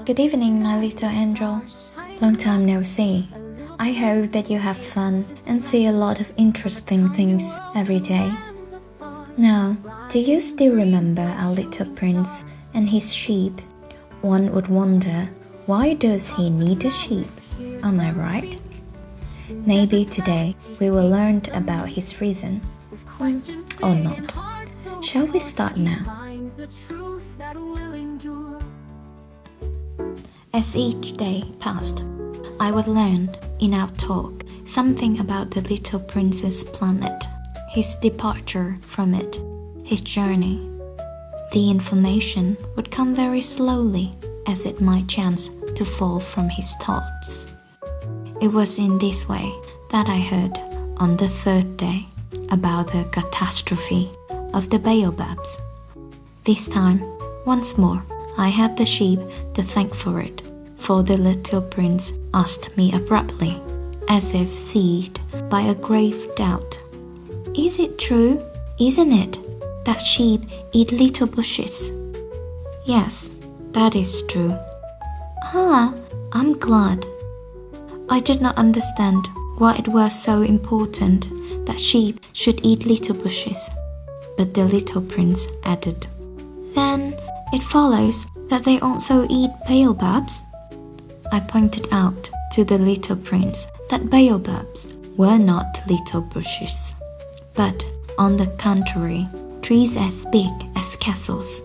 Good evening, my little angel. Long time no see. I hope that you have fun and see a lot of interesting things every day. Now, do you still remember our little prince and his sheep? One would wonder, why does he need a sheep? Am I right? Maybe today we will learn about his reason. Or not. Shall we start now? As each day passed, I would learn in our talk something about the little prince's planet, his departure from it, his journey. The information would come very slowly, as it might chance to fall from his thoughts. It was in this way that I heard on the third day about the catastrophe of the baobabs. This time, once more, I had the sheep to thank for it, for the little prince asked me abruptly, as if seized by a grave doubt. Is it true, isn't it, that sheep eat little bushes? Yes, that is true. Ah, I'm glad. I did not understand why it was so important that sheep should eat little bushes. But the little prince added, Then it follows that they also eat baobabs? I pointed out to the little prince that baobabs were not little bushes, but on the contrary, trees as big as castles,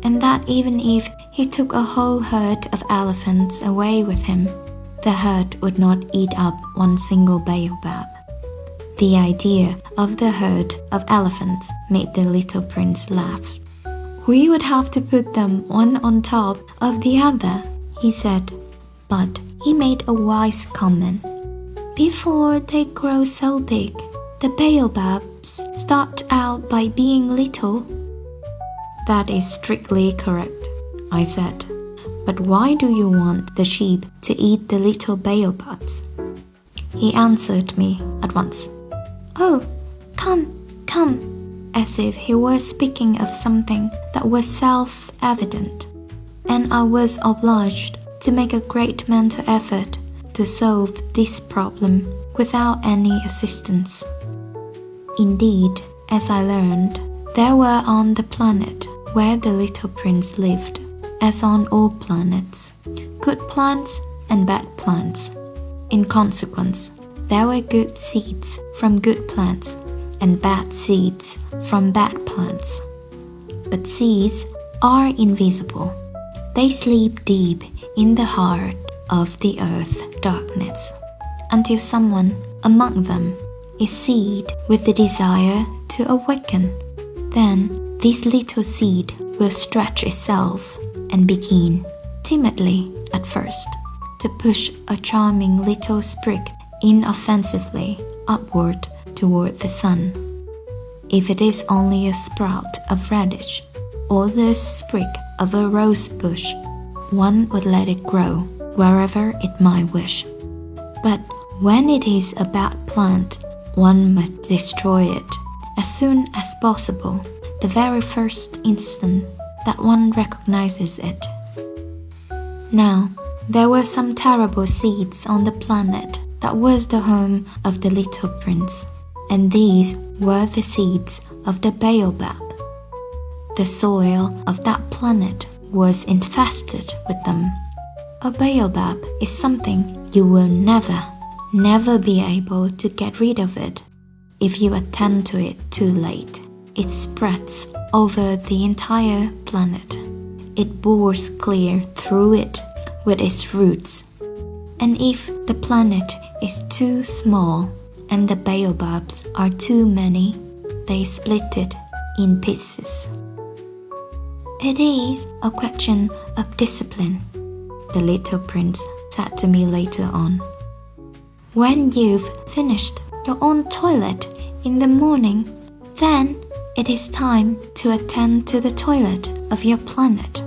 and that even if he took a whole herd of elephants away with him, the herd would not eat up one single baobab. The idea of the herd of elephants made the little prince laugh. We would have to put them one on top of the other, he said, but he made a wise comment. Before they grow so big, the baobabs start out by being little. That is strictly correct, I said. But why do you want the sheep to eat the little baobabs? He answered me at once. Oh, come, as if he were speaking of something that was self-evident, and I was obliged to make a great mental effort to solve this problem without any assistance. Indeed, as I learned, there were on the planet where the little prince lived, as on all planets, good plants and bad plants. In consequence, there were good seeds from good plants and bad seeds from bad plants. But seeds are invisible. They sleep deep in the heart of the earth darkness, until someone among them is seized with the desire to awaken. Then this little seed will stretch itself and begin, timidly at first, to push a charming little sprig inoffensively upward toward the sun. If it is only a sprout of radish or the sprig of a rose bush, one would let it grow wherever it might wish. But when it is a bad plant, one must destroy it as soon as possible, the very first instant that one recognizes it. Now, there were some terrible seeds on the planet that was the home of the little prince, and these were the seeds of the baobab. The soil of that planet was infested with them. A baobab is something you will never be able to get rid of it. If you attend to it too late, it spreads over the entire planet. It bores clear through it with its roots. And if the planet is too small and the baobabs are too many, they split it in pieces. It is a question of discipline, the little prince said to me later on. When you've finished your own toilet in the morning, then it is time to attend to the toilet of your planet.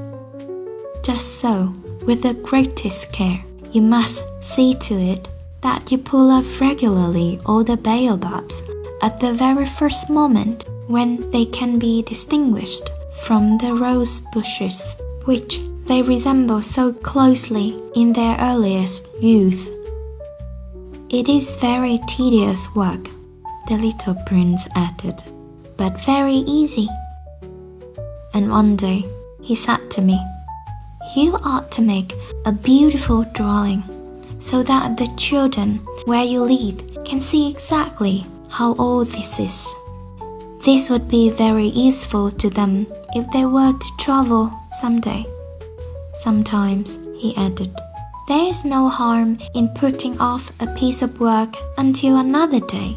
Just so, with the greatest care, you must see to it that you pull off regularly all the baobabs at the very first moment when they can be distinguished from the rose bushes, which they resemble so closely in their earliest youth. It is very tedious work, the little prince added, but very easy. And one day he said to me, "You ought to make a beautiful drawing so that the children where you live can see exactly how old this is. This would be very useful to them if they were to travel someday." Sometimes, he added, there is no harm in putting off a piece of work until another day.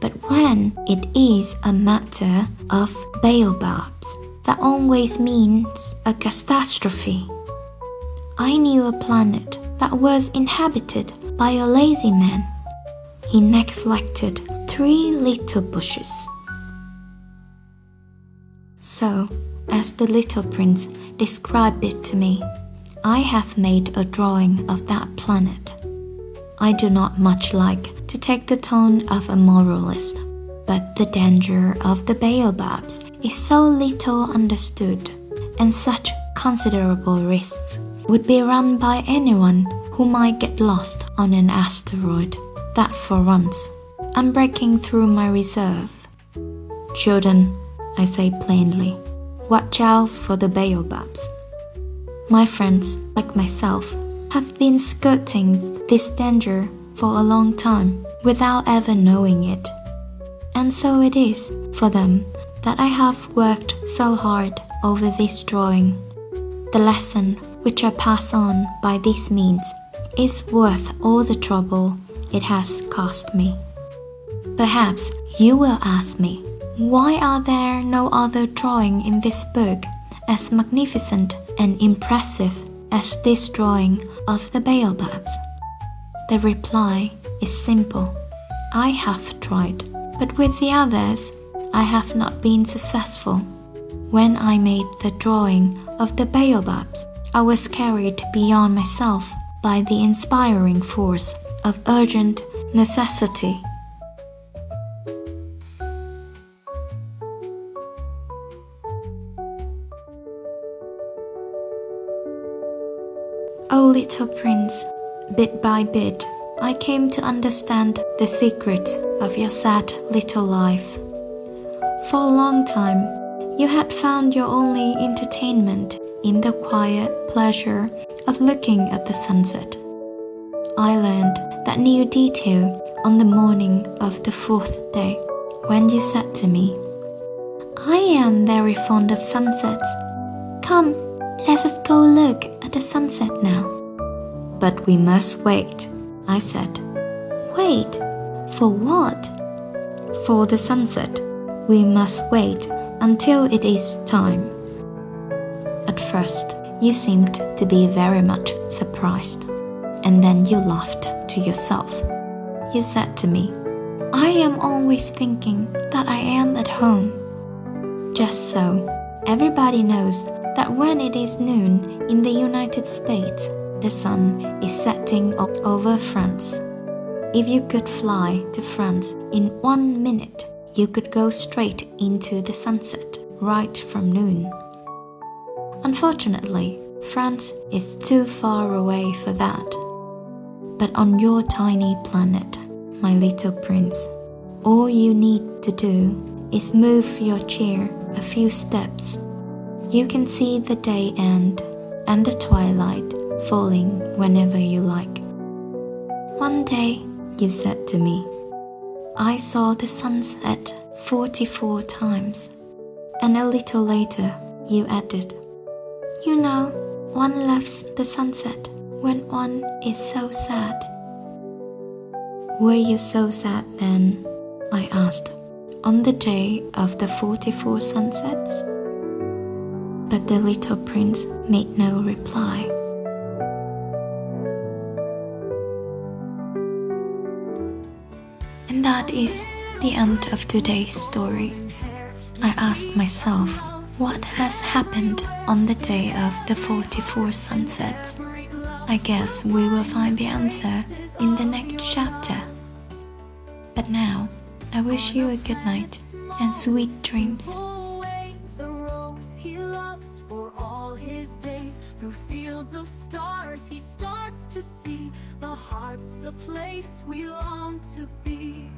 But when it is a matter of baobabs, that always means a catastrophe. I knew a planet that was inhabited by a lazy man. He neglected 3 little bushes. So, as the little prince described it to me, I have made a drawing of that planet. I do not much like to take the tone of a moralist, but the danger of the baobabs is so little understood, and such considerable risks would be run by anyone who might get lost on an asteroid, that for once I'm breaking through my reserve. Children, I say plainly, watch out for the baobabs. My friends, like myself, have been skirting this danger for a long time without ever knowing it. And so it is for them that I have worked so hard over this drawing. The lesson which I pass on by this means is worth all the trouble it has cost me. Perhaps you will ask me, why are there no other drawing in this book as magnificent and impressive as this drawing of the baobabs? The reply is simple. I have tried, but with the others, I have not been successful. When I made the drawing of the baobabs, I was carried beyond myself by the inspiring force of urgent necessity. O little prince, bit by bit, I came to understand the secrets of your sad little life. For a long time, you had found your only entertainment in the quiet pleasure of looking at the sunset. I learned that new detail on the morning of the 4th day, when you said to me, "I am very fond of sunsets. Come, let us go look at the sunset now." "But we must wait," I said. "Wait? For what?" "For the sunset. We must wait until it is time." At first, you seemed to be very much surprised, and then you laughed to yourself. You said to me, "I am always thinking that I am at home." Just so, everybody knows that when it is noon in the United States, the sun is setting over France. If you could fly to France in 1 minute, you could go straight into the sunset right from noon. Unfortunately, France is too far away for that. But on your tiny planet, my little prince, all you need to do is move your chair a few steps. You can see the day end and the twilight falling whenever you like. One day, you said to me, "I saw the sunset 44 times." And a little later, you added, "You know, one loves the sunset when one is so sad." "Were you so sad then?" I asked, "on the day of the 44 sunsets?" But the little prince made no reply. And that is the end of today's story. I asked myself, what has happened on the day of the 44 sunsets? I guess we will find the answer in the next chapter. But now, I wish you a good night and sweet dreams. of stars he starts to see. The heart's the place we long to be.